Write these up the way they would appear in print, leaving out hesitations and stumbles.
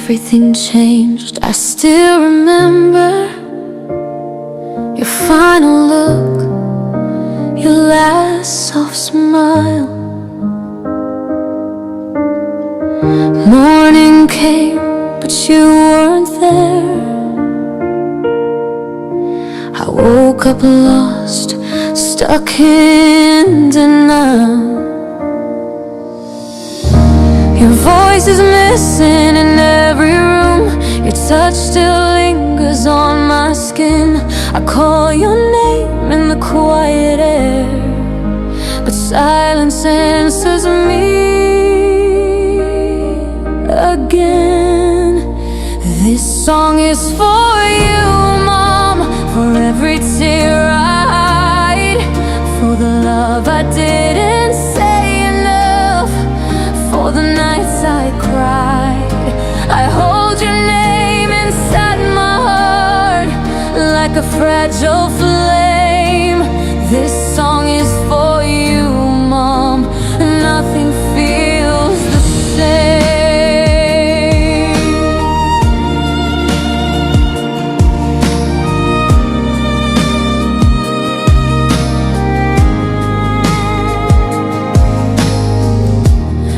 everything changed. I still remember your final look, your last soft smile. Morning came, but you weren't there. I woke up lost, stuck in denial. Your voice is missing in every room. Your touch still lingers on my skin. I call your name in the quiet air, but silence answers me again. This song is for you like a fragile flame. This song is for you, Mom. Nothing feels the same.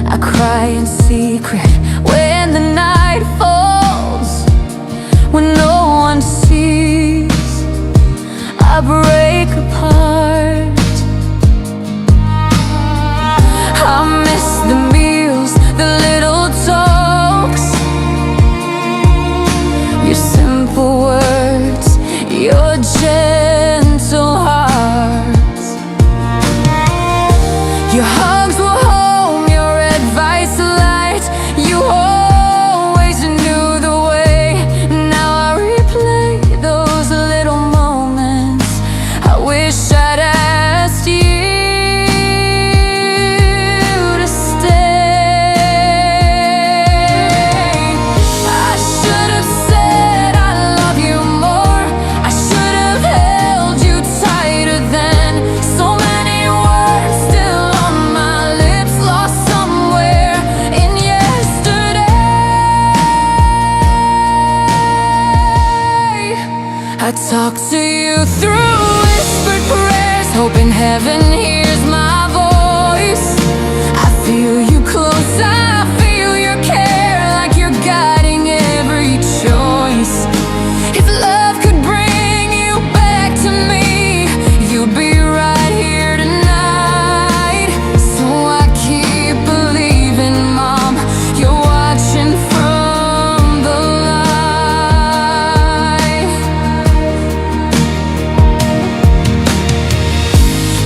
I cry in secret when the night falls, when no one sees. I break apart. I miss the meals, the little talks, your simple words, your gentle hearts. Your hugs were home, your advice light. You always knew the way. Now I replay those little moments. I wish I'd asked you to stay. I should have said I love you more. I should have held you tighter then. So many words still on my lips, lost somewhere in yesterday. I talk to you through whispered prayers, hoping heaven hears my voice. I feel you close, I feel your care, like you're guiding every choice. If love could bring you back to me, you'd be right here tonight. So I keep believing, Mom, you're watching from the light.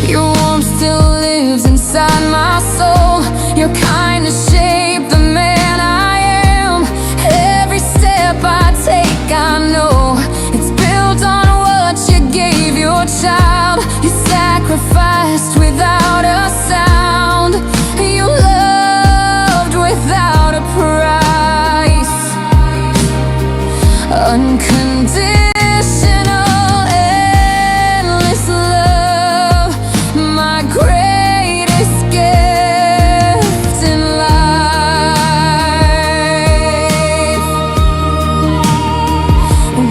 Your warmth still lives inside my soul. Your kindness shaped the man I am. Every step I take, I know it's built on what you gave your child. You sacrificed without a sound. You loved without a price. Unconditional, endless love, my greatest gift in life.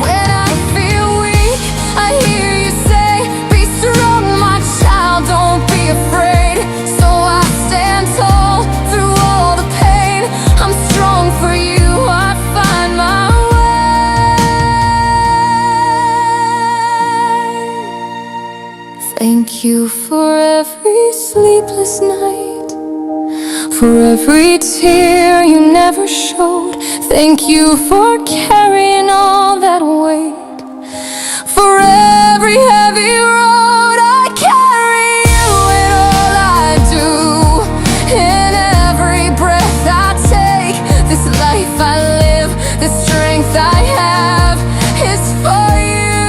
When I feel weak, I hear you say, be strong, my child, don't be afraid. So I stand tall through all the pain. I'm strong for you, I find my way. Thank you for every sleepless night, for every tear you never showed. Thank you for carrying all that weight, for every heavy road I carry you in all I do. In every breath I take, this life I live, the strength I have is for you,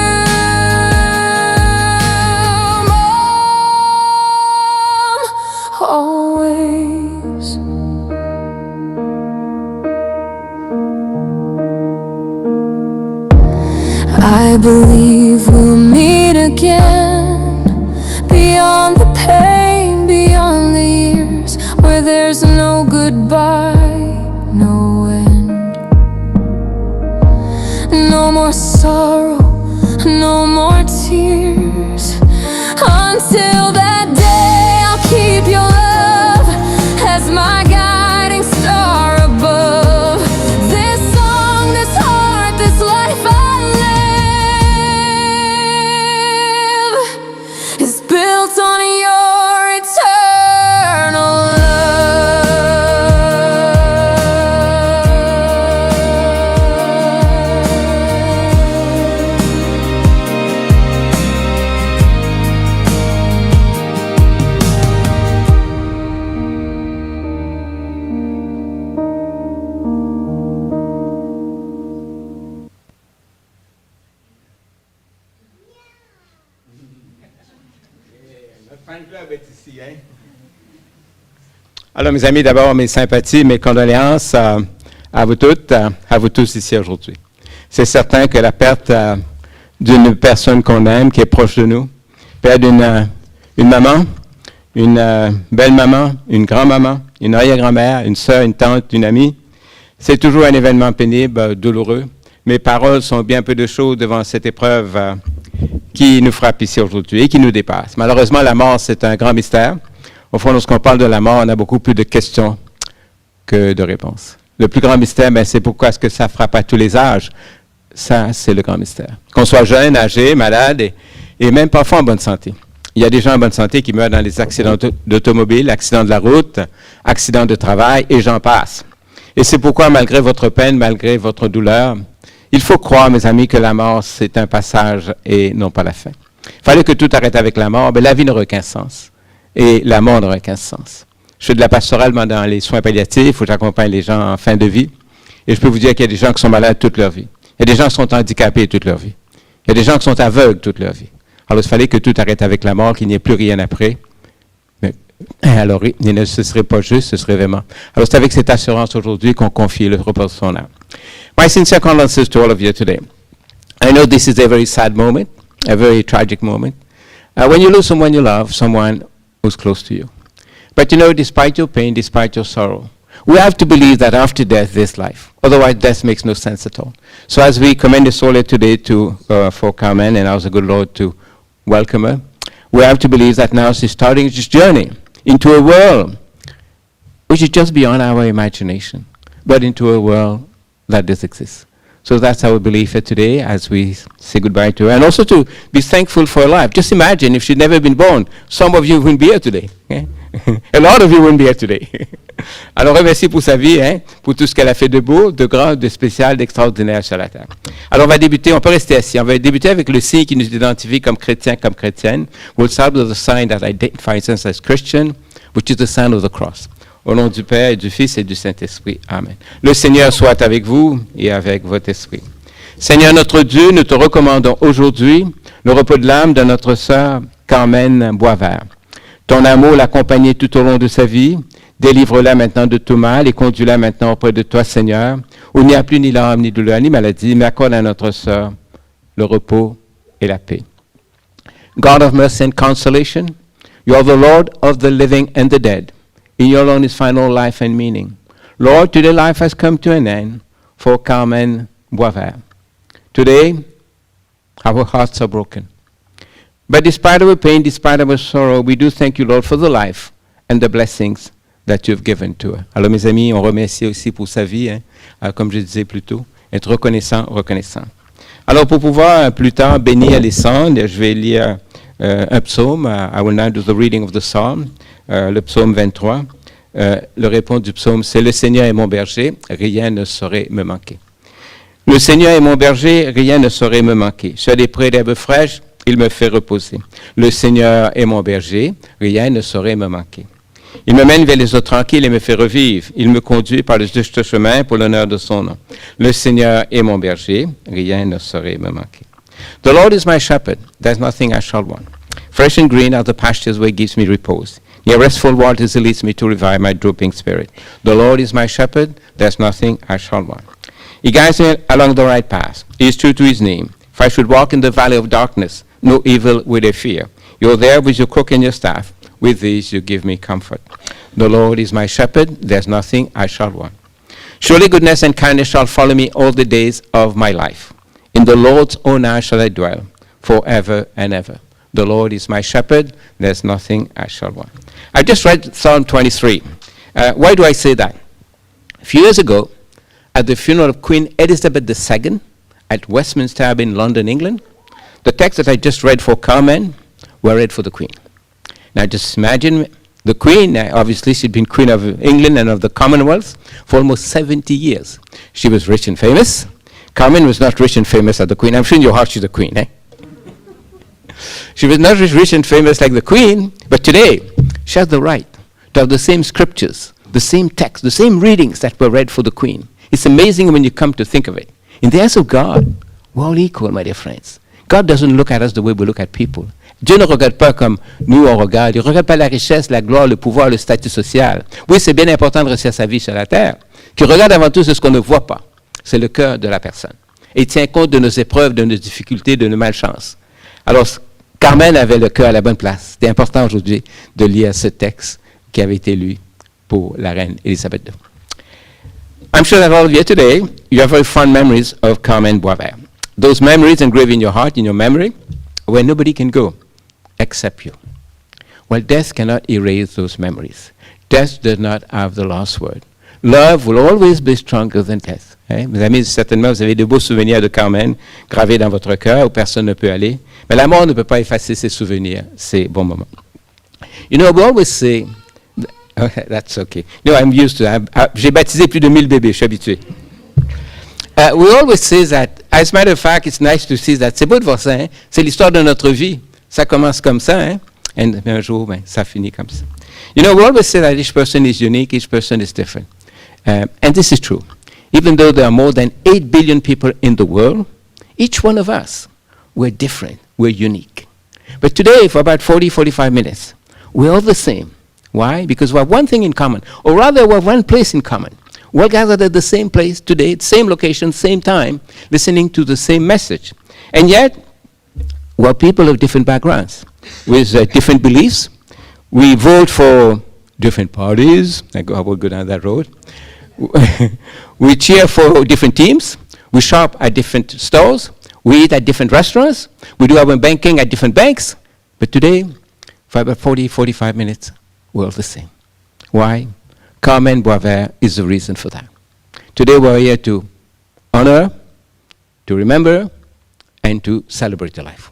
Mom, always. I believe we'll meet again, beyond the pain, beyond the years, where there's no goodbye, no end. No more sorrow, no more tears. Until that day, I'll keep your love as my guiding star above. This song, this heart, this life I live is built on your eternal fan club est ici, hein? Alors, mes amis, d'abord, mes sympathies, mes condoléances à vous toutes, à vous tous ici aujourd'hui. C'est certain que la perte d'une personne qu'on aime, qui est proche de nous, perdre une maman, une belle-maman, une grand-maman, une arrière-grand-mère, une sœur, une tante, une amie. C'est toujours un événement pénible, douloureux. Mes paroles sont bien peu de choses devant cette épreuve qui nous frappe ici aujourd'hui et qui nous dépasse. Malheureusement, la mort, c'est un grand mystère. Au fond, lorsqu'on parle de la mort, on a beaucoup plus de questions que de réponses. Le plus grand mystère, c'est pourquoi est-ce que ça frappe à tous les âges. Ça, c'est le grand mystère. Qu'on soit jeune, âgé, malade et même parfois en bonne santé. Il y a des gens en bonne santé qui meurent dans les accidents d'automobile, accidents de la route, accidents de travail, et j'en passe. Et c'est pourquoi, malgré votre peine, malgré votre douleur, il faut croire, mes amis, que la mort, c'est un passage et non pas la fin. Il fallait que tout arrête avec la mort, mais la vie n'aurait aucun sens. Et la mort n'aurait aucun sens. Je fais de la pastorale dans les soins palliatifs, où j'accompagne les gens en fin de vie. Et je peux vous dire qu'il y a des gens qui sont malades toute leur vie. Il y a des gens qui sont handicapés toute leur vie. Il y a des gens qui sont aveugles toute leur vie. Alors, il fallait que tout arrête avec la mort, qu'il n'y ait plus rien après. Mais, alors, ce ne serait pas juste, ce serait vraiment. Alors, c'est avec cette assurance aujourd'hui qu'on confie le repos de son âme. My sincere condolences to all of you today. I know this is a very sad moment, a very tragic moment. When you lose someone you love, someone who's close to you. But you know, despite your pain, despite your sorrow, we have to believe that after death, there's life. Otherwise, death makes no sense at all. So as we commend the soul today for Carmen and ask the good Lord to welcome her, we have to believe that now she's starting this journey into a world which is just beyond our imagination, but into a world that does exist. So that's our belief here today as we say goodbye to her. And also to be thankful for her life. Just imagine if she'd never been born, some of you wouldn't be here today. Okay? A lot of you wouldn't be here today. Alors, remercie pour sa vie, pour tout ce qu'elle a fait de beau, de grand, de spécial, d'extraordinaire sur la terre. Alors, on va débuter, on peut rester assis. On va débuter avec le signe qui nous identifie comme chrétiens, comme chrétiennes. We'll start with the sign that identifies us as Christian, which is the sign of the cross. Au nom du Père, et du Fils et du Saint-Esprit. Amen. Le Seigneur soit avec vous et avec votre esprit. Seigneur notre Dieu, nous te recommandons aujourd'hui le repos de l'âme de notre sœur Carmen Boisvert. Ton amour l'accompagnait tout au long de sa vie. Délivre-la maintenant de tout mal et conduis-la maintenant auprès de toi, Seigneur, où il n'y a plus ni larmes, ni douleur, ni maladie, mais accorde à notre sœur le repos et la paix. God of mercy and consolation, you are the Lord of the living and the dead. In your alone is final life and meaning. Lord, today life has come to an end for Carmen Boisvert. Today, our hearts are broken. But despite our pain, despite our sorrow, we do thank you, Lord, for the life and the blessings that you've given to her. Alors, mes amis, on remercie aussi pour sa vie, comme je disais plus tôt, être reconnaissant. Alors, pour pouvoir plus tard bénir les cendres, je vais lire un psaume. I will now do the reading of the psalm, le psaume 23. Le répond du psaume, c'est « Le Seigneur est mon berger, rien ne saurait me manquer. » Le Seigneur est mon berger, rien ne saurait me manquer. Sur des prés d'herbes fraîches, il me fait reposer. Le Seigneur est mon berger, rien ne saurait me manquer. Il me mène vers les eaux tranquilles et me fait revivre. Il me conduit par le juste chemin pour l'honneur de son nom. Le Seigneur est mon berger, rien ne saurait me manquer. The Lord is my shepherd, there's nothing I shall want. Fresh and green are the pastures where he gives me repose. Near restful waters he leads me to revive my drooping spirit. The Lord is my shepherd, there's nothing I shall want. He guides me along the right path. He is true to his name. If I should walk in the valley of darkness, no evil will I fear. You're there with your crook and your staff. With these you give me comfort. The Lord is my shepherd, there's nothing I shall want. Surely goodness and kindness shall follow me all the days of my life. In the Lord's own house shall I dwell, forever and ever. The Lord is my shepherd, there's nothing I shall want. I just read Psalm 23. Why do I say that? A few years ago, at the funeral of Queen Elizabeth II at Westminster Abbey in London, England, the text that I just read for Carmen were read for the Queen. Now just imagine the Queen, obviously she'd been Queen of England and of the Commonwealth for almost 70 years. She was rich and famous. Carmen was not rich and famous as the Queen. I'm sure in your heart she's the Queen, eh? She was not rich and famous like the Queen, but today she has the right to have the same scriptures, the same text, the same readings that were read for the Queen. It's amazing when you come to think of it. In the eyes of God, we're all equal, my dear friends. God doesn't look at us the way we look at people. Dieu ne regarde pas comme nous on regarde. Il ne regarde pas la richesse, la gloire, le pouvoir, le statut social. Oui, c'est bien important de réussir sa vie sur la terre. Qui regarde avant tout ce qu'on ne voit pas. C'est le cœur de la personne. Et il tient compte de nos épreuves, de nos difficultés, de nos malchances. Alors, Carmen avait le cœur à la bonne place. C'était important aujourd'hui de lire ce texte qui avait été lu pour la reine Élisabeth II. I'm sure that all of you today, you have very fond memories of Carmen Boisvert. Those memories engraved in your heart, in your memory, where nobody can go except you. Well, death cannot erase those memories. Death does not have the last word. Love will always be stronger than death. Hein? Mes amis, certainement, vous avez de beaux souvenirs de Carmen gravés dans votre cœur où personne ne peut aller. Mais la mort ne peut pas effacer ces souvenirs, ces bons moments. You know, we always say, that's okay. No, I'm used to it. J'ai baptisé plus de 1000 bébés, je suis habitué. We always say that, as a matter of fact, it's nice to see that. C'est beau de voir ça, hein? C'est l'histoire de notre vie. Ça commence comme ça, hein? Et un jour, ça finit comme ça. You know, we always say that each person is unique, each person is different. And this is true. Even though there are more than 8 billion people in the world, each one of us, we're different, we're unique. But today, for about 45 minutes, we're all the same. Why? Because we have one thing in common, or rather we have one place in common. We're all gathered at the same place today, same location, same time, listening to the same message. And yet, we're people of different backgrounds, with different beliefs. We vote for different parties. I will go down that road. We cheer for different teams. We shop at different stores. We eat at different restaurants. We do our banking at different banks. But today, for about 45 minutes, we're all the same. Why? Carmen Boisvert is the reason for that. Today we're here to honor, to remember, and to celebrate the life.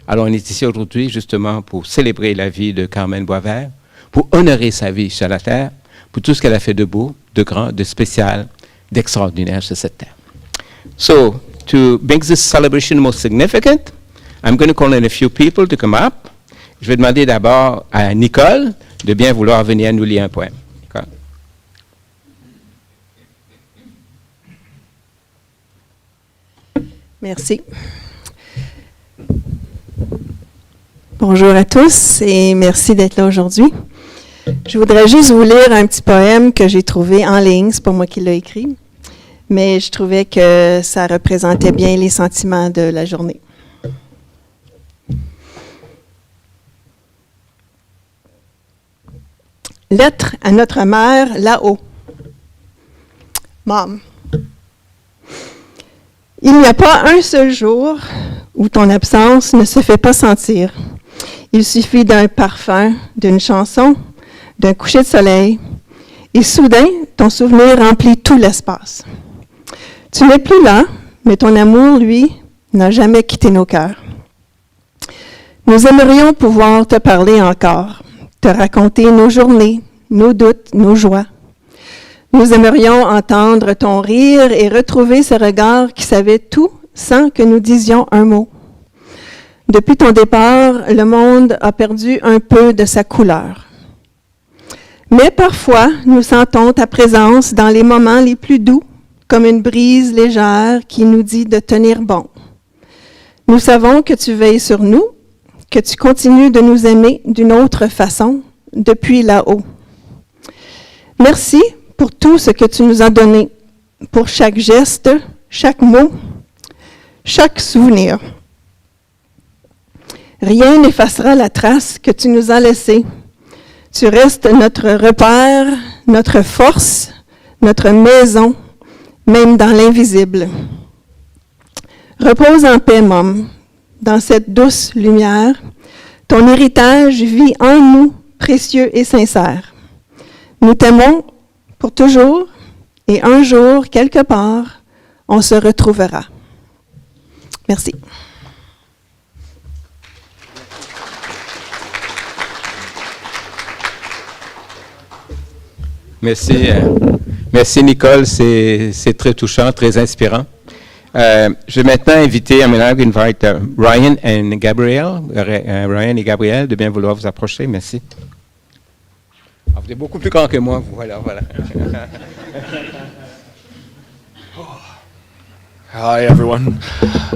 Alors on est ici aujourd'hui justement pour célébrer la vie de Carmen Boisvert, pour honorer sa vie sur la terre, pour tout ce qu'elle a fait de beau, de grand, de spécial, d'extraordinaire sur cette terre. So, to make this celebration more significant, I'm going to call in a few people to come up. Je vais demander d'abord à Nicole de bien vouloir venir nous lire un poème. Nicole. Merci. Bonjour à tous et merci d'être là aujourd'hui. Je voudrais juste vous lire un petit poème que j'ai trouvé en ligne. C'est pas moi qui l'ai écrit, mais je trouvais que ça représentait bien les sentiments de la journée. Lettre à notre mère là-haut. Mom. Il n'y a pas un seul jour où ton absence ne se fait pas sentir. Il suffit d'un parfum, d'une chanson, d'un coucher de soleil, et soudain, ton souvenir remplit tout l'espace. Tu n'es plus là, mais ton amour, lui, n'a jamais quitté nos cœurs. Nous aimerions pouvoir te parler encore, te raconter nos journées, nos doutes, nos joies. Nous aimerions entendre ton rire et retrouver ce regard qui savait tout sans que nous disions un mot. Depuis ton départ, le monde a perdu un peu de sa couleur. Mais parfois, nous sentons ta présence dans les moments les plus doux, comme une brise légère qui nous dit de tenir bon. Nous savons que tu veilles sur nous, que tu continues de nous aimer d'une autre façon, depuis là-haut. Merci pour tout ce que tu nous as donné, pour chaque geste, chaque mot, chaque souvenir. Rien n'effacera la trace que tu nous as laissée. Tu restes notre repère, notre force, notre maison, même dans l'invisible. Repose en paix, Mom, dans cette douce lumière. Ton héritage vit en nous, précieux et sincère. Nous t'aimons pour toujours, et un jour, quelque part, on se retrouvera. Merci. Merci Nicole, c'est très touchant, très inspirant. Je vais maintenant inviter, Ryan et Gabriel de bien vouloir vous approcher. Merci. Ah, vous êtes beaucoup plus grand que moi, vous. Voilà. Hi, everyone.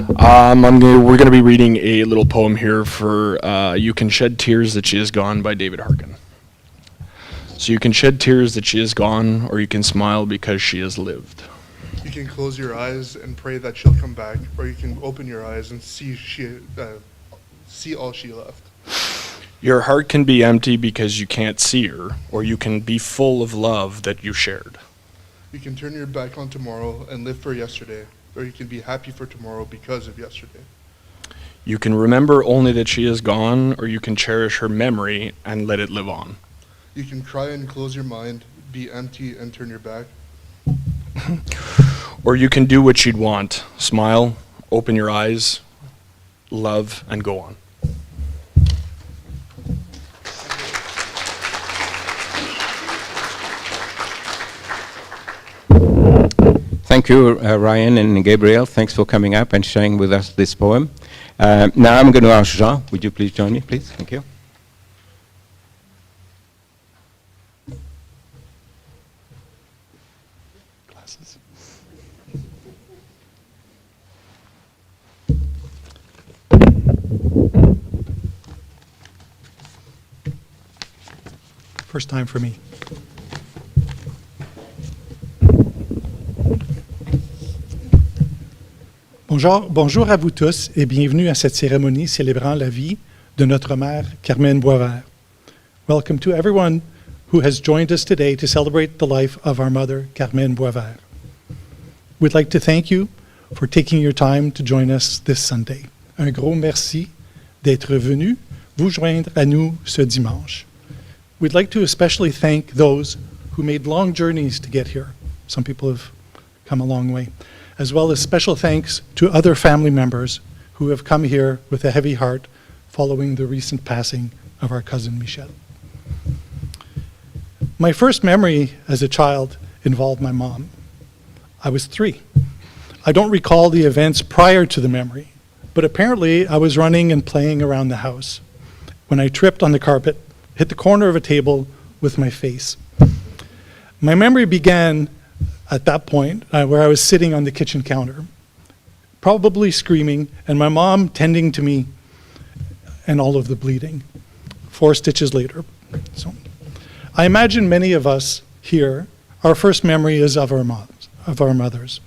We're going to be reading a little poem here for You Can Shed Tears That She Is Gone by David Harkin. So you can shed tears that she is gone, or you can smile because she has lived. You can close your eyes and pray that she'll come back, or you can open your eyes and see all she left. Your heart can be empty because you can't see her, or you can be full of love that you shared. You can turn your back on tomorrow and live for yesterday, or you can be happy for tomorrow because of yesterday. You can remember only that she is gone, or you can cherish her memory and let it live on. You can cry and close your mind, be empty and turn your back. Or you can do what she'd want, smile, open your eyes, love, and go on. Thank you, Ryan and Gabriel. Thanks for coming up and sharing with us this poem. Now I'm going to ask Jean. Would you please join me, please? Thank you. Glasses. First time for me. Bonjour à vous tous et bienvenue à cette cérémonie célébrant la vie de notre mère Carmen Boisvert. Welcome to everyone who has joined us today to celebrate the life of our mother Carmen Boisvert. We'd like to thank you for taking your time to join us this Sunday. Un gros merci d'être venu vous joindre à nous ce dimanche. We'd like to especially thank those who made long journeys to get here. Some people have come a long way. As well as special thanks to other family members who have come here with a heavy heart following the recent passing of our cousin Michel. My first memory as a child involved my mom. I was 3. I don't recall the events prior to the memory, but apparently I was running and playing around the house when I tripped on the carpet, hit the corner of a table with my face. My memory began at that point, where I was sitting on the kitchen counter, probably screaming, and my mom tending to me and all of the bleeding. 4 stitches later. So, I imagine many of us here, our first memory is of our mothers.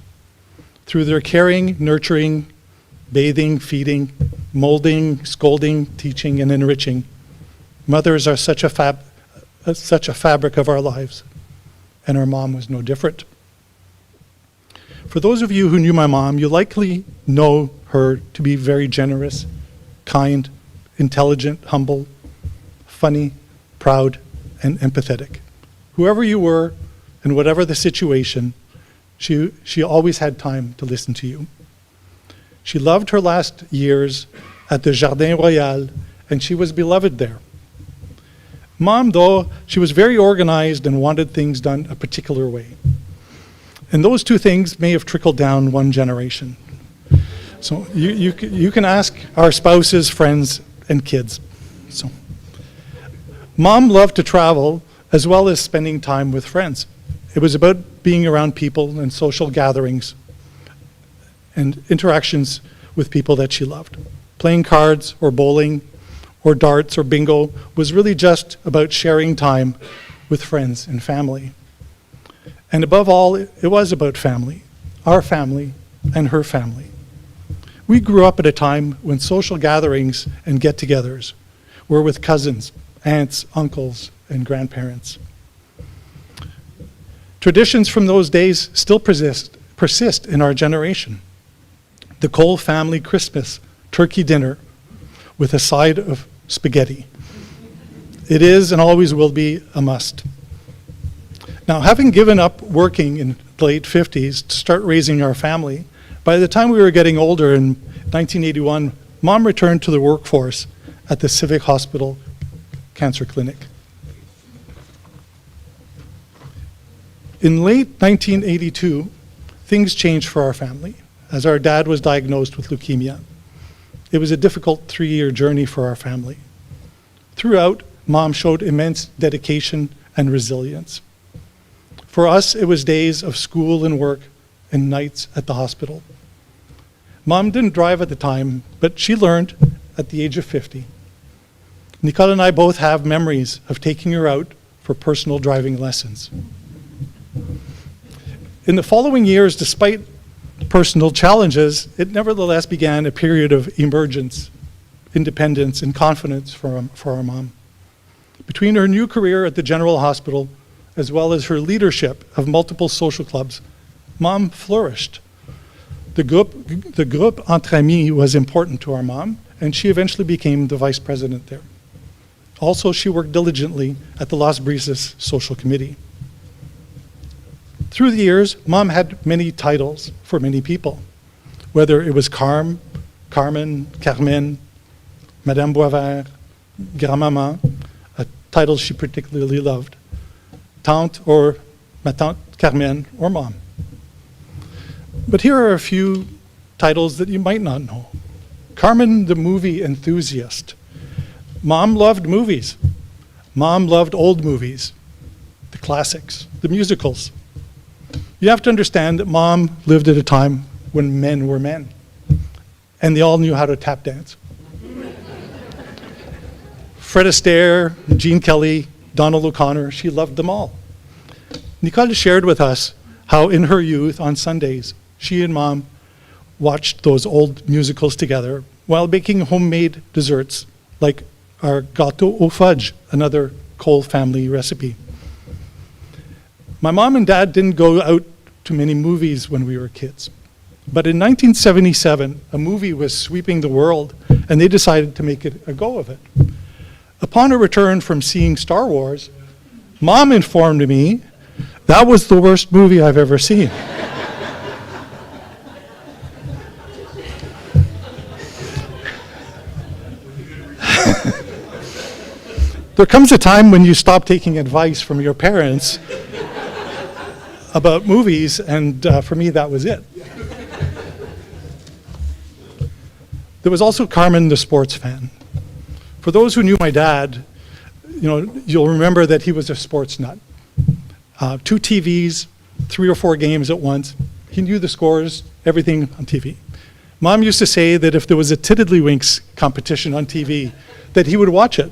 Through their caring, nurturing, bathing, feeding, molding, scolding, teaching, and enriching, mothers are such a fabric of our lives, and our mom was no different. For those of you who knew my mom, you likely know her to be very generous, kind, intelligent, humble, funny, proud, and empathetic. Whoever you were and whatever the situation, she always had time to listen to you. She loved her last years at the Jardin Royal, and she was beloved there. Mom, though, she was very organized and wanted things done a particular way. And those 2 things may have trickled down one generation. So you can ask our spouses, friends, and kids. So, Mom loved to travel as well as spending time with friends. It was about being around people and social gatherings and interactions with people that she loved. Playing cards or bowling or darts or bingo was really just about sharing time with friends and family. And above all, it was about family, our family and her family. We grew up at a time when social gatherings and get-togethers were with cousins, aunts, uncles, and grandparents. Traditions from those days still persist in our generation. The Cole family Christmas turkey dinner with a side of spaghetti. It is and always will be a must. Now, having given up working in the late 50s to start raising our family, by the time we were getting older in 1981, Mom returned to the workforce at the Civic Hospital Cancer Clinic. In late 1982, things changed for our family as our dad was diagnosed with leukemia. It was a difficult 3-year journey for our family. Throughout, Mom showed immense dedication and resilience. For us, it was days of school and work and nights at the hospital. Mom didn't drive at the time, but she learned at the age of 50. Nicole and I both have memories of taking her out for personal driving lessons. In the following years, despite personal challenges, it nevertheless began a period of emergence, independence, and confidence for our mom. Between her new career at the General Hospital, as well as her leadership of multiple social clubs, Mom flourished. The groupe Entre Amis was important to our mom, and she eventually became the vice president there. Also, she worked diligently at the Las Brisas Social Committee. Through the years, Mom had many titles for many people, whether it was Carmen, Carmen, Madame Boisvert, Grand-Maman, a title she particularly loved, Tante or Ma Tante Carmen or Mom. But here are a few titles that you might not know. Carmen, the movie enthusiast. Mom loved movies. Mom loved old movies, the classics, the musicals. You have to understand that Mom lived at a time when men were men, and they all knew how to tap dance. Fred Astaire, Gene Kelly, Donald O'Connor, she loved them all. Nicole shared with us how in her youth on Sundays, she and Mom watched those old musicals together while making homemade desserts like our gâteau au fudge, another Cole family recipe. My mom and dad didn't go out to many movies when we were kids. But in 1977, a movie was sweeping the world, and they decided to make a go of it. Upon a return from seeing Star Wars, Mom informed me that was the worst movie I've ever seen. There comes a time when you stop taking advice from your parents about movies, and for me, that was it. There was also Carmen, the sports fan. For those who knew my dad, you'll remember that he was a sports nut. 2 TVs, 3 or 4 games at once. He knew the scores, everything on TV. Mom used to say that if there was a Tiddlywinks competition on TV, that he would watch it.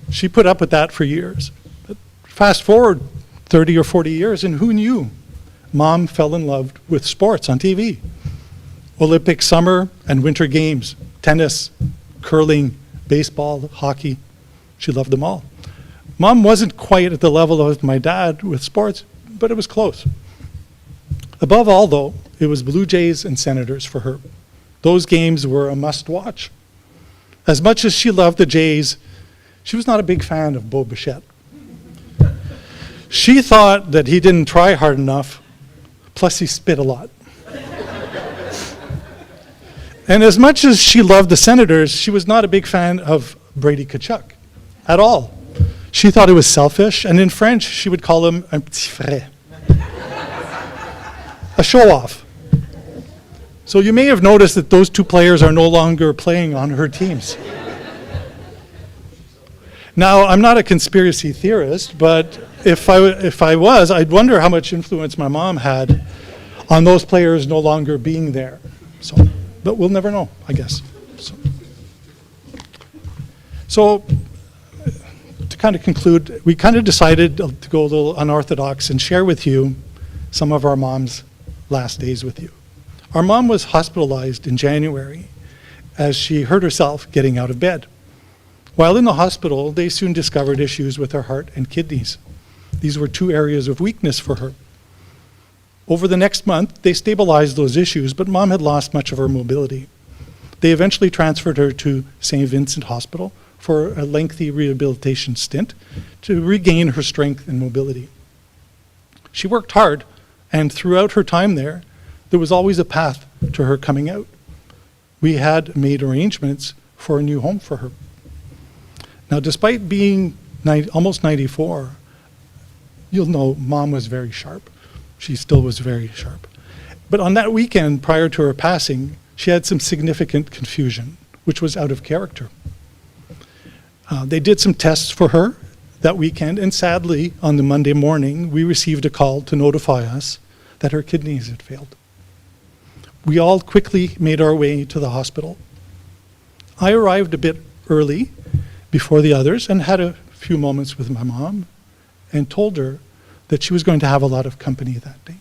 She put up with that for years. But fast forward 30 or 40 years, and who knew? Mom fell in love with sports on TV. Olympic summer and winter games, tennis, curling, baseball, hockey. She loved them all. Mom wasn't quite at the level of my dad with sports, but it was close. Above all, though, it was Blue Jays and Senators for her. Those games were a must-watch. As much as she loved the Jays, she was not a big fan of Bo Bichette. She thought that he didn't try hard enough, plus he spit a lot. And as much as she loved the Senators, she was not a big fan of Brady Tkachuk at all. She thought it was selfish, and in French, she would call him un petit frère, a show-off. So you may have noticed that those 2 players are no longer playing on her teams. Now, I'm not a conspiracy theorist, but if I was, I'd wonder how much influence my mom had on those players no longer being there. But we'll never know, I guess. So to kind of conclude, we kind of decided to go a little unorthodox and share with you some of our mom's last days with you. Our mom was hospitalized in January as she hurt herself getting out of bed. While in the hospital, they soon discovered issues with her heart and kidneys. These were 2 areas of weakness for her. Over the next month, they stabilized those issues, but Mom had lost much of her mobility. They eventually transferred her to St. Vincent Hospital for a lengthy rehabilitation stint to regain her strength and mobility. She worked hard, and throughout her time there was always a path to her coming out. We had made arrangements for a new home for her. Now, despite being almost 94, you'll know Mom was very sharp. She still was very sharp. But on that weekend prior to her passing, she had some significant confusion, which was out of character. They did some tests for her that weekend, and sadly, on the Monday morning, we received a call to notify us that her kidneys had failed. We all quickly made our way to the hospital. I arrived a bit early before the others and had a few moments with my mom and told her that she was going to have a lot of company that day.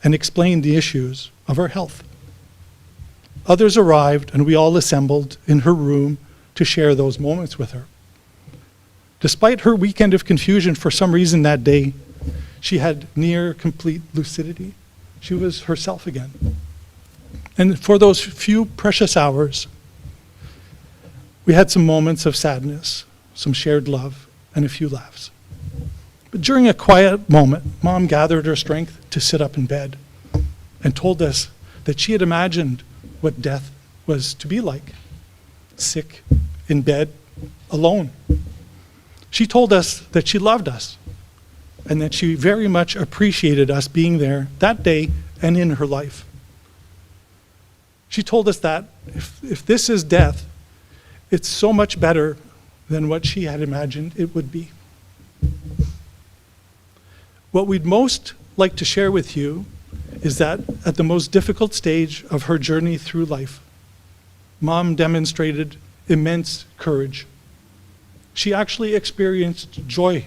and explained the issues of her health. Others arrived, and we all assembled in her room to share those moments with her. Despite her weekend of confusion, for some reason that day, she had near complete lucidity. She was herself again. And for those few precious hours, we had some moments of sadness, some shared love, and a few laughs. But during a quiet moment, Mom gathered her strength to sit up in bed and told us that she had imagined what death was to be like, sick, in bed, alone. She told us that she loved us and that she very much appreciated us being there that day and in her life. She told us that if this is death, it's so much better than what she had imagined it would be. What we'd most like to share with you is that at the most difficult stage of her journey through life, Mom demonstrated immense courage. She actually experienced joy,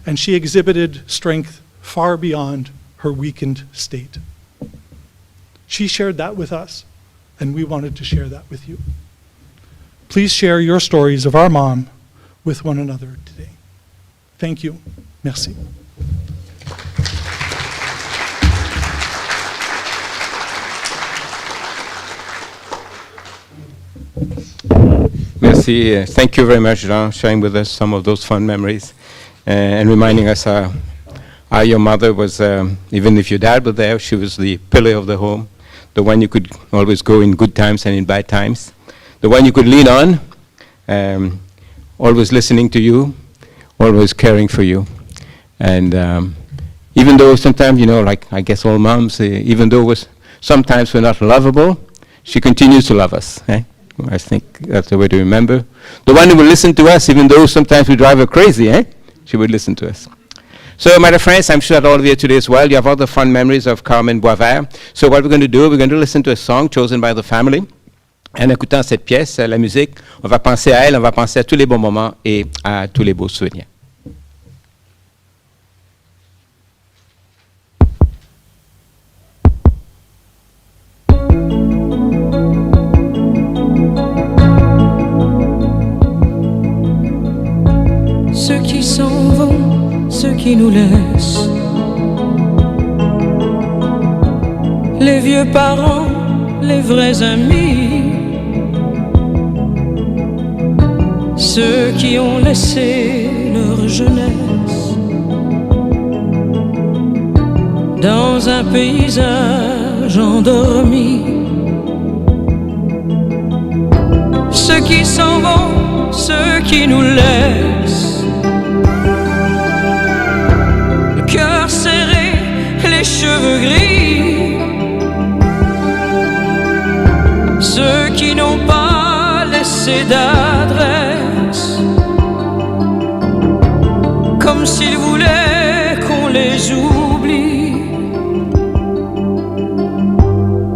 and she exhibited strength far beyond her weakened state. She shared that with us, and we wanted to share that with you. Please share your stories of our mom with one another today. Thank you. Merci. Merci. Thank you very much, Jean, sharing with us some of those fun memories and reminding us how your mother was, even if your dad was there, she was the pillar of the home, the one you could always go in good times and in bad times, the one you could lean on, always listening to you, always caring for you. And even though sometimes, like I guess all moms, even though sometimes we're not lovable, she continues to love us. I think that's the way to remember. The one who will listen to us, even though sometimes we drive her crazy, she would listen to us. So, my dear friends, I'm sure that all of you today as well, you have other fun memories of Carmen Boisvert. So what we're going to do, we're going to listen to a song chosen by the family. En écoutant cette pièce, la musique, on va penser à elle, on va penser à tous les bons moments et à tous les beaux souvenirs. Ceux qui s'en vont, ceux qui nous laissent, les vieux parents, les vrais amis, ceux qui ont laissé leur jeunesse dans un paysage endormi, ceux qui s'en vont, ceux qui nous laissent, le cœur serré, les cheveux gris, ceux qui n'ont pas laissé d'adresse, comme s'ils voulaient qu'on les oublie,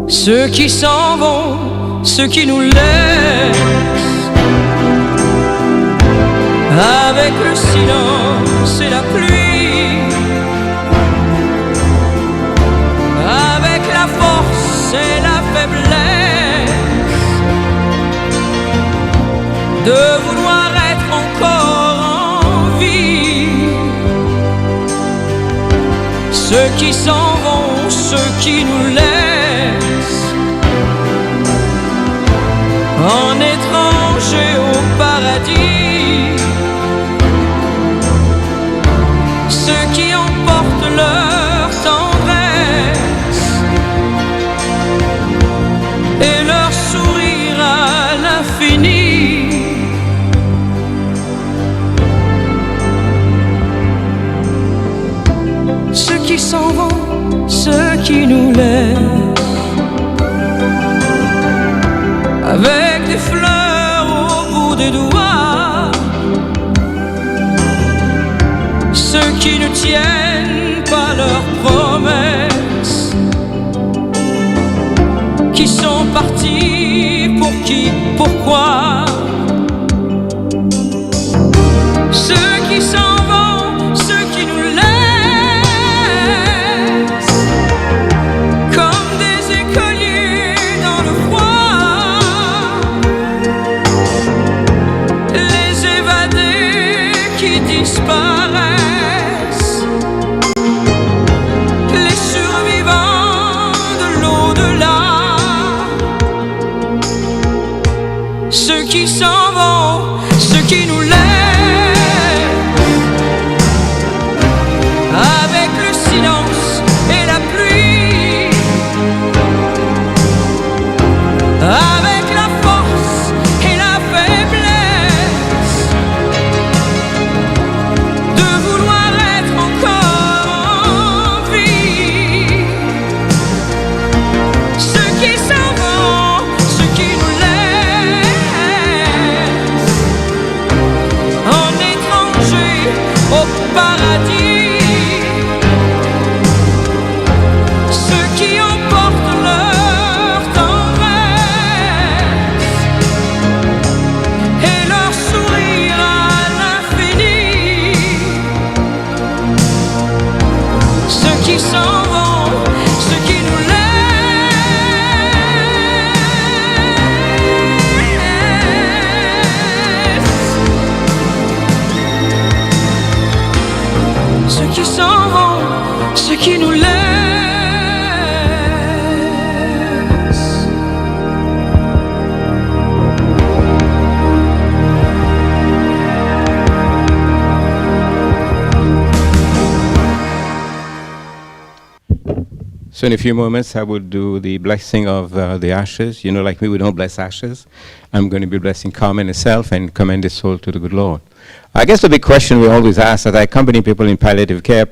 ceux qui s'en vont, ceux qui nous laissent, avec le silence et la pluie, avec la force et la faiblesse de vouloir être encore en vie, ceux qui s'en vont, ceux qui nous laissent en étrangers au paradis, ceux qui emportent leur tendresse et leur sourire à l'infini, ceux qui s'en vont, ceux qui nous laissent avec des fleurs au bout des doigts, ceux qui ne tiennent pas leurs promesses, qui sont partis pour qui, pourquoi, ceux qui s'en vont, ceux qui nous laissent ceux qui s'en vont, ceux qui nous laissent. Avec le silence et la pluie, avec la force et la faiblesse de vouloir être encore en vie. Ceux qui s'en vont, ceux qui nous laissent en étrangers au paradis. Qui s'en vont, ceux qui nous laissent. Ceux qui s'en vont, ceux qui nous laissent. So in a few moments, I will do the blessing of the ashes. You know, like me, we don't bless ashes. I'm going to be blessing Carmen herself and commend his soul to the good Lord. I guess the big question we always ask that I accompany people in palliative care,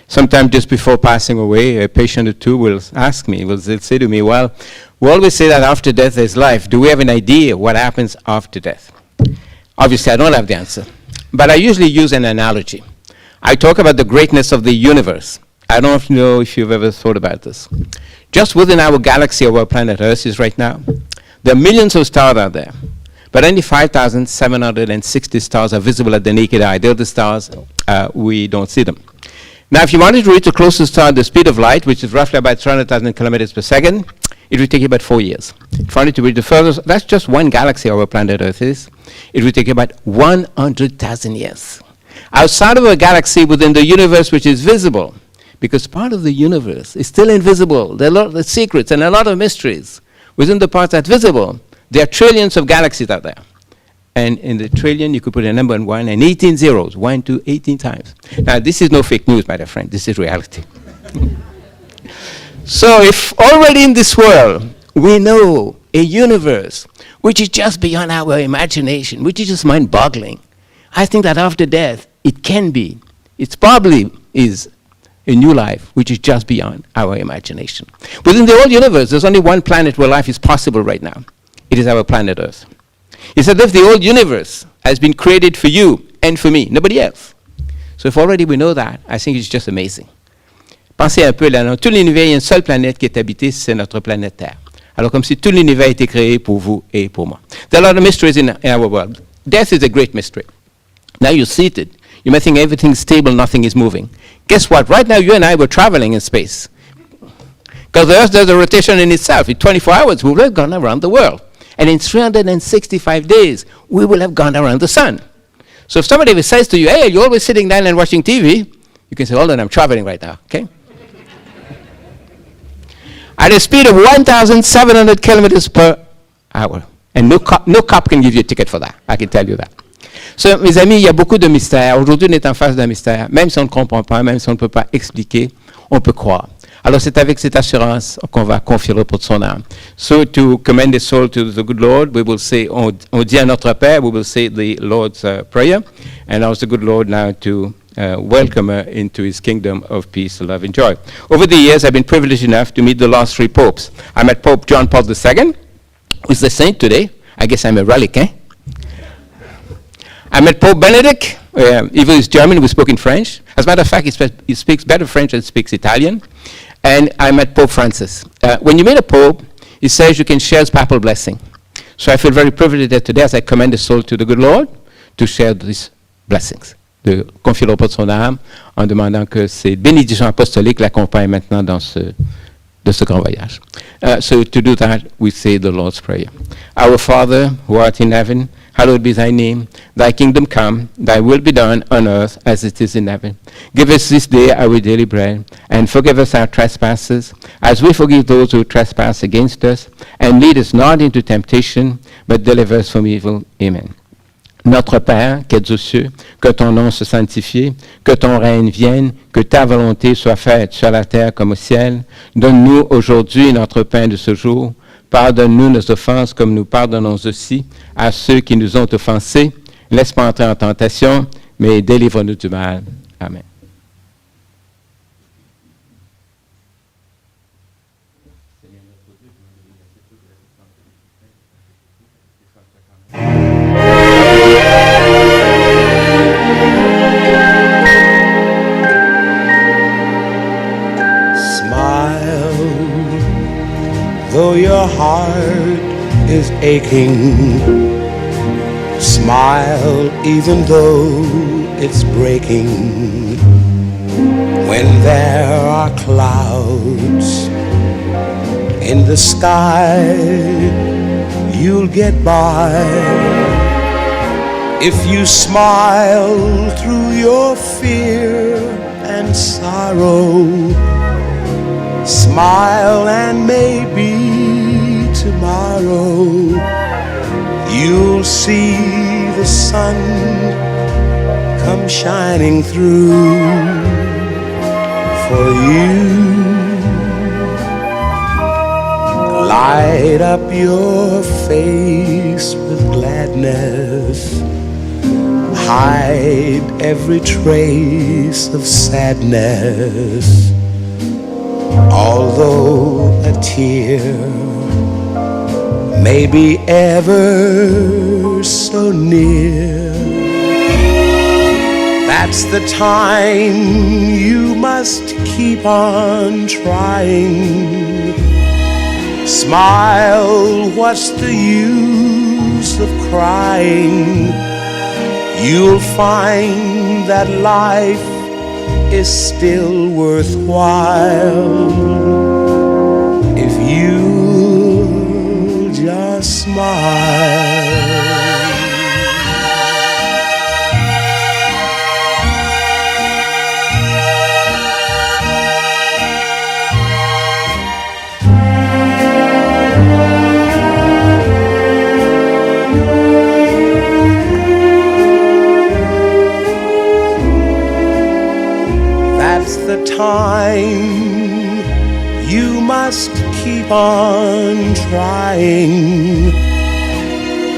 sometime just before passing away, a patient or two will ask me, they'll say to me, well, we always say that after death there's life. Do we have an idea what happens after death? Obviously, I don't have the answer. But I usually use an analogy. I talk about the greatness of the universe. I don't know if you've ever thought about this. Just within our galaxy of our planet Earth is right now, there are millions of stars out there, but only 5,760 stars are visible at the naked eye. They're the stars, we don't see them. Now, if you wanted to reach the closest star at the speed of light, which is roughly about 300,000 kilometers per second, it would take you about 4 years. If you wanted to reach the furthest, that's just one galaxy our planet Earth is, it would take you about 100,000 years. Outside of a galaxy within the universe which is visible, because part of the universe is still invisible. There are a lot of secrets and a lot of mysteries. Within the part that's visible, there are trillions of galaxies out there. And in the trillion, you could put a number in 1 and 18 zeros, 1 to 18 times. Now, this is no fake news, my dear friend. This is reality. So if already in this world, we know a universe which is just beyond our imagination, which is just mind-boggling, I think that after death, it can be, it probably is, a new life which is just beyond our imagination. Within the whole universe, there's only one planet where life is possible right now. It is our planet Earth. It's as if the whole universe has been created for you and for me, nobody else. So if already we know that, I think it's just amazing. Pensez un peu, là, dans tout l'univers, il y a une seule planète qui est habitée, c'est notre planète Terre. Alors comme si tout l'univers a été créé pour vous et pour moi. There are a lot of mysteries in our world. Death is a great mystery. Now you're seated. You may think everything's stable, nothing is moving. Guess what? Right now, you and I were traveling in space. Because the Earth does a rotation in itself. In 24 hours, we will have gone around the world. And in 365 days, we will have gone around the sun. So if somebody says to you, hey, you're always sitting down and watching TV, you can say, hold on, I'm traveling right now, okay? At a speed of 1,700 kilometers per hour. And no cop can give you a ticket for that. I can tell you that. So, mes amis, il y a beaucoup de mystères. Aujourd'hui, on est en face d'un mystère. Même si on ne comprend pas, même si on ne peut pas expliquer, on peut croire. Alors, c'est avec cette assurance qu'on va confier le repos de son âme. So, to commend his soul to the good Lord, we will say, on dit à notre Père, we will say the Lord's Prayer, and ask the good Lord now to welcome her into his kingdom of peace, love, and joy. Over the years, I've been privileged enough to meet the last 3 popes. I met Pope John Paul II, who's the saint today. I guess I'm a relic, eh? I met Pope Benedict, even though he's German, we spoke in French. As a matter of fact, he speaks better French than he speaks Italian. And I met Pope Francis. When you meet a Pope, he says you can share his papal blessing. So I feel very privileged that today, as I commend the soul to the good Lord, to share these blessings. De confier le repos de son âme en demandant que ces bénédictions apostoliques l'accompagnent maintenant dans ce grand voyage. So to do that, we say the Lord's Prayer. Our Father, who art in heaven, hallowed be thy name. Thy kingdom come, thy will be done on earth as it is in heaven. Give us this day our daily bread, and forgive us our trespasses, as we forgive those who trespass against us. And lead us not into temptation, but but deliver us from evil. Amen. Notre Père, qui es aux cieux, que ton nom soit sanctifié, que ton règne vienne, que ta volonté soit faite sur la terre comme au ciel. Donne-nous aujourd'hui notre pain de ce jour. Pardonne-nous nos offenses comme nous pardonnons aussi à ceux qui nous ont offensés. Laisse pas entrer en tentation, mais délivre-nous du mal. Amen. Though your heart is aching, smile even though it's breaking. When there are clouds in the sky, you'll get by. If you smile through your fear and sorrow, smile and maybe tomorrow you'll see the sun come shining through for you. Light up your face with gladness, hide every trace of sadness. Although a tear may be ever so near, that's the time you must keep on trying. Smile, what's the use of crying? You'll find that life is still worthwhile if you just smile. The time you must keep on trying.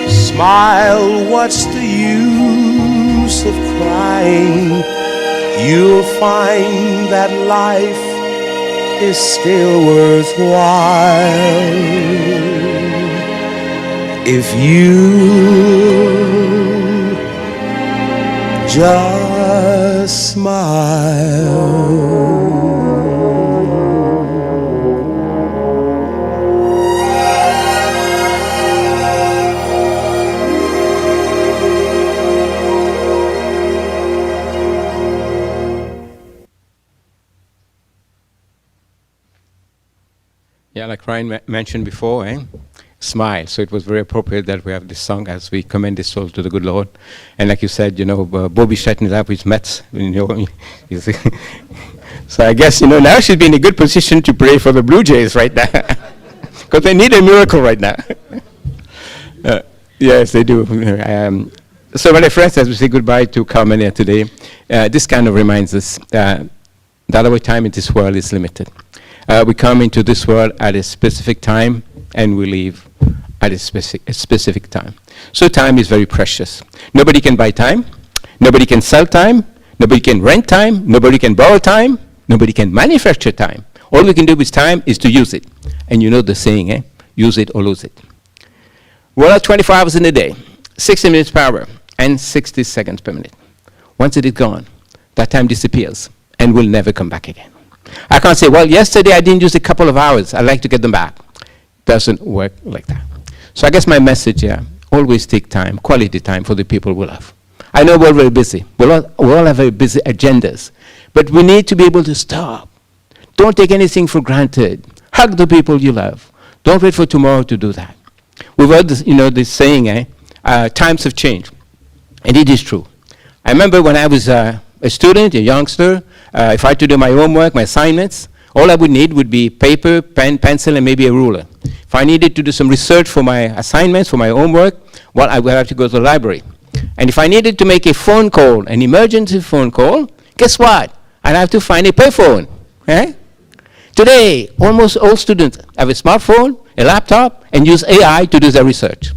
Smile, what's the use of crying? You'll find that life is still worthwhile if you just smile. Yeah, like Ryan mentioned before, smile. So it was very appropriate that we have this song as we commend this soul to the good Lord. And like you said, Bobby shutting it up with Mets. So I guess, now she'd be in a good position to pray for the Blue Jays right now. Because they need a miracle right now. Yes, they do. So my friends, as we say goodbye to Carmen here today, this kind of reminds us that our time in this world is limited. We come into this world at a specific time, and we leave at a specific time. So time is very precious. Nobody can buy time. Nobody can sell time. Nobody can rent time. Nobody can borrow time. Nobody can manufacture time. All we can do with time is to use it. And you know the saying, use it or lose it. We're at 24 hours in a day, 60 minutes per hour, and 60 seconds per minute. Once it is gone, that time disappears and will never come back again. I can't say, well, yesterday I didn't use a couple of hours. I'd like to get them back. Doesn't work like that. So I guess my message here, always take time, quality time for the people we love. I know we're very busy. We all have very busy agendas. But we need to be able to stop. Don't take anything for granted. Hug the people you love. Don't wait for tomorrow to do that. We've heard this, this saying, times have changed. And it is true. I remember when I was a student, a youngster, if I had to do my homework, my assignments, All I would need would be paper, pen, pencil, and maybe a ruler. If I needed to do some research for my assignments, for my homework, well, I would have to go to the library. And if I needed to make a phone call, an emergency phone call, guess what? I'd have to find a payphone. Eh? Today, almost all students have a smartphone, a laptop, and use AI to do their research.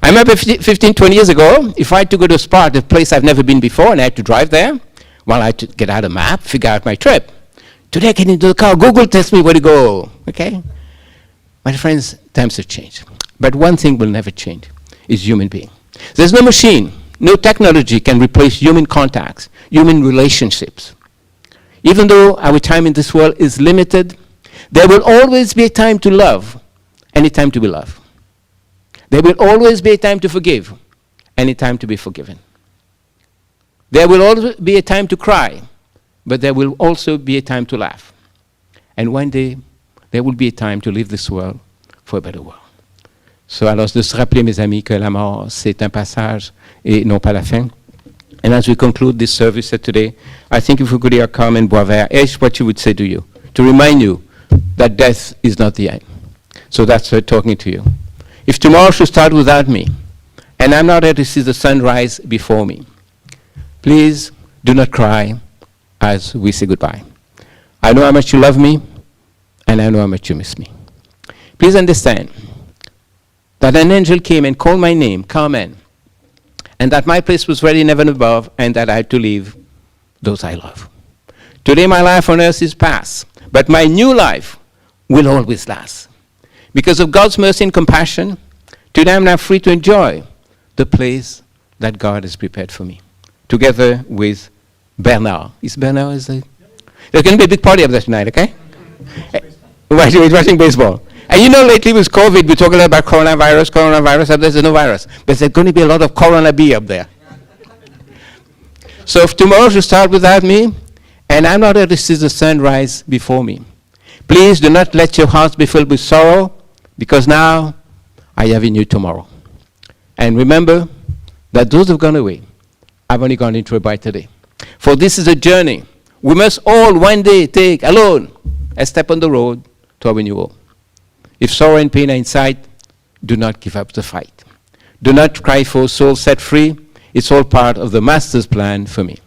I remember 15, 20 years ago, if I had to go to a spot, a place I've never been before, and I had to drive there, well, I had to get out a map, figure out my trip. Today, I get into the car, Google tells me where to go, okay? My friends, times have changed. But one thing will never change, is human being. There's no machine, no technology can replace human contacts, human relationships. Even though our time in this world is limited, there will always be a time to love and a time to be loved. There will always be a time to forgive and a time to be forgiven. There will always be a time to cry, but there will also be a time to laugh. And one day, there will be a time to leave this world for a better world. So, alors, de se rappeler, mes amis, que la mort, c'est un passage et non pas la fin. And as we conclude this service today, I think if we could hear Carmen Boisvert, here's what she would say to you, to remind you that death is not the end. So that's her talking to you. If tomorrow should start without me, and I'm not there to see the sun rise before me, please do not cry as we say goodbye. I know how much you love me, and I know how much you miss me. Please understand that an angel came and called my name, Carmen, and that my place was ready in heaven above, and that I had to leave those I love. Today my life on earth is past, but my new life will always last. Because of God's mercy and compassion, today I'm now free to enjoy the place that God has prepared for me, together with Bernard. Is Bernard? There's going to be a big party up there tonight, okay? He's watching baseball. And you know, lately with COVID, we're talking about coronavirus, up there's no virus. But there's going to be a lot of corona bee up there. So if tomorrow you start without me, and I'm not there to see the sun rise before me, please do not let your hearts be filled with sorrow, because now I have a new tomorrow. And remember that those who've gone away have only gone into a brighter day. For this is a journey. We must all one day take alone a step on the road to our new home. If sorrow and pain are in sight, do not give up the fight. Do not cry for soul set free. It's all part of the Master's plan for me.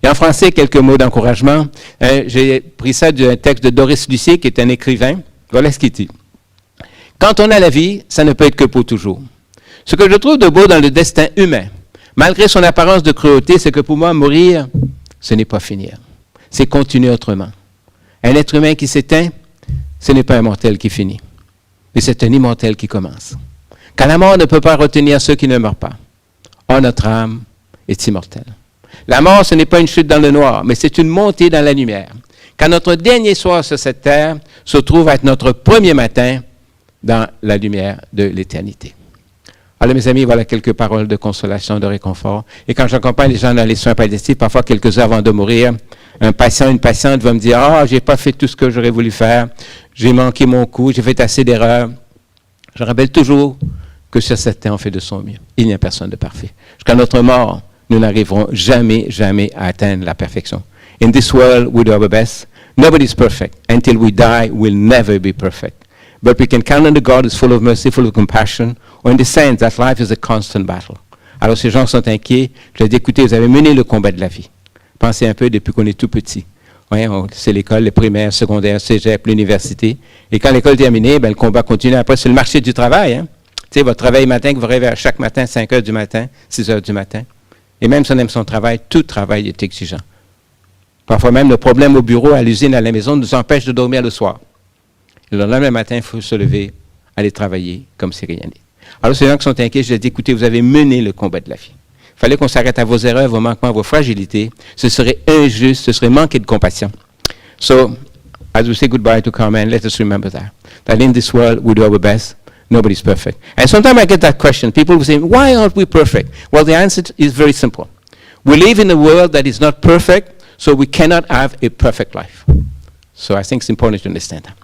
Et en français, quelques mots d'encouragement. J'ai pris ça d'un texte de Doris Lucier, qui est un écrivain. Voilà ce qu'il dit. Quand on a la vie, ça ne peut être que pour toujours. Ce que je trouve de beau dans le destin humain, malgré son apparence de cruauté, c'est que pour moi, mourir, ce n'est pas finir. C'est continuer autrement. Un être humain qui s'éteint, ce n'est pas un mortel qui finit, mais c'est un immortel qui commence. Car la mort ne peut pas retenir ceux qui ne meurent pas. Or, notre âme est immortelle. La mort, ce n'est pas une chute dans le noir, mais c'est une montée dans la lumière. Car notre dernier soir sur cette terre se trouve à être notre premier matin dans la lumière de l'éternité. Alors, mes amis, voilà quelques paroles de consolation, de réconfort. Et quand j'accompagne les gens dans les soins palliatifs, parfois quelques heures avant de mourir, un patient, une patiente va me dire « Ah, j'ai pas fait tout ce que j'aurais voulu faire, j'ai manqué mon coup, j'ai fait assez d'erreurs. » Je rappelle toujours que sur cette terre, on fait de son mieux. Il n'y a personne de parfait. Jusqu'à notre mort, nous n'arriverons jamais, jamais à atteindre la perfection. In this world, we do our best. Nobody is perfect. Until we die, we'll never be perfect. But we can count on the God who's full of mercy, full of compassion, or in the sense that life is a constant battle. Alors, ces gens sont inquiets. Je leur dis, écoutez, vous avez mené le combat de la vie. Pensez un peu depuis qu'on est tout petit. Ouais, c'est l'école, les primaires, secondaires, cégep, l'université. Et quand l'école est terminée, ben, le combat continue. Après, c'est le marché du travail. Hein? Tu sais, votre travail matin, que vous rêvez à chaque matin, 5 heures du matin, 6 heures du matin. Et même si on aime son travail, tout travail est exigeant. Parfois même, le problème au bureau, à l'usine, à la maison, nous empêche de dormir le soir. Et le lendemain matin, il faut se lever, aller travailler comme si rien n'était. Alors, ces gens qui sont inquiets, je leur dis, écoutez, vous avez mené le combat de la vie. Il fallait qu'on s'arrête à vos erreurs, vos manquements, vos fragilités. Ce serait injuste, ce serait manquer de compassion. So, as we say goodbye to Carmen, let us remember that in this world, we do our best. Nobody's perfect. And sometimes I get that question. People will say, why aren't we perfect? Well, the answer is very simple. We live in a world that is not perfect, so we cannot have a perfect life. So I think it's important to understand that.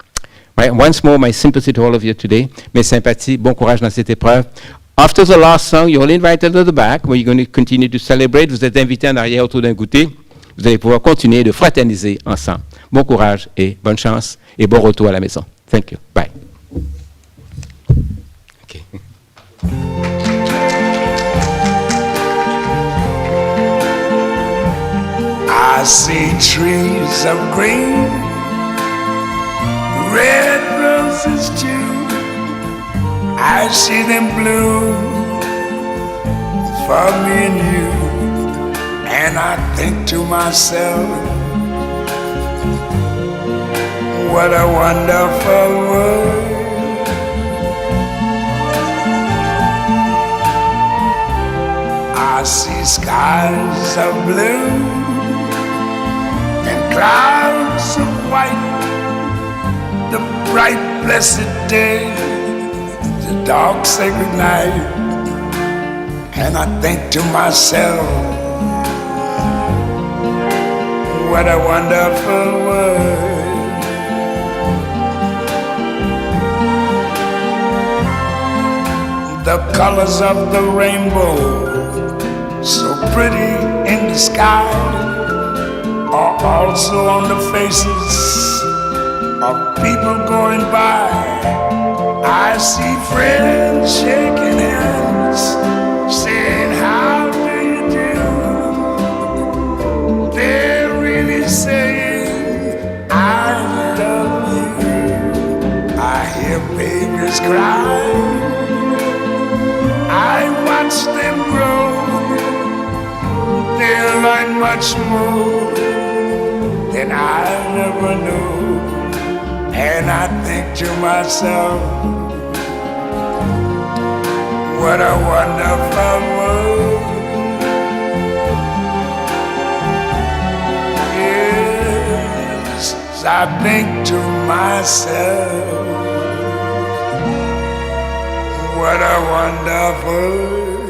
Right? Once more, my sympathy to all of you today. Mes sympathies, bon courage dans cette épreuve. After the last song, you're all invited to the back, where you're going to continue to celebrate. Vous êtes invités en arrière autour d'un goûter. Vous allez pouvoir continuer de fraterniser ensemble. Bon courage et bonne chance et bon retour à la maison. Thank you. Bye. Okay. I see trees of green, red roses too. I see them bloom for me and you. And I think to myself, what a wonderful world. I see skies of blue and clouds of white, the bright blessed day, the dark sacred night. And I think to myself, what a wonderful world. The colors of the rainbow, so pretty in the sky, are also on the faces of people going by. I see friends shaking hands, saying, how do you do? They're really saying, I love you. I hear babies cry, I watch them grow. They learn much more than I never knew. And I think to myself, what a wonderful world. Yes, I think to myself, what a wonderful